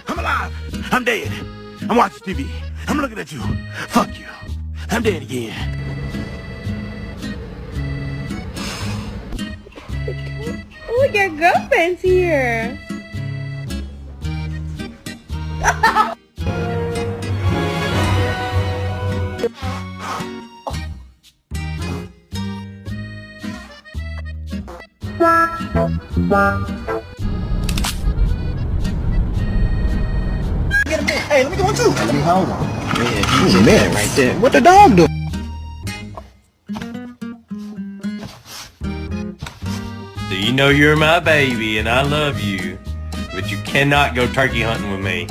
I'm alive. I'm dead. I'm watching TV. I'm looking at you. Fuck you. I'm dead again. Oh, your girlfriend's here. Hey, let me get one too. Let me hold on. Yeah, man, right there. What the dog do? So you know you're my baby and I love you, but you cannot go turkey hunting with me.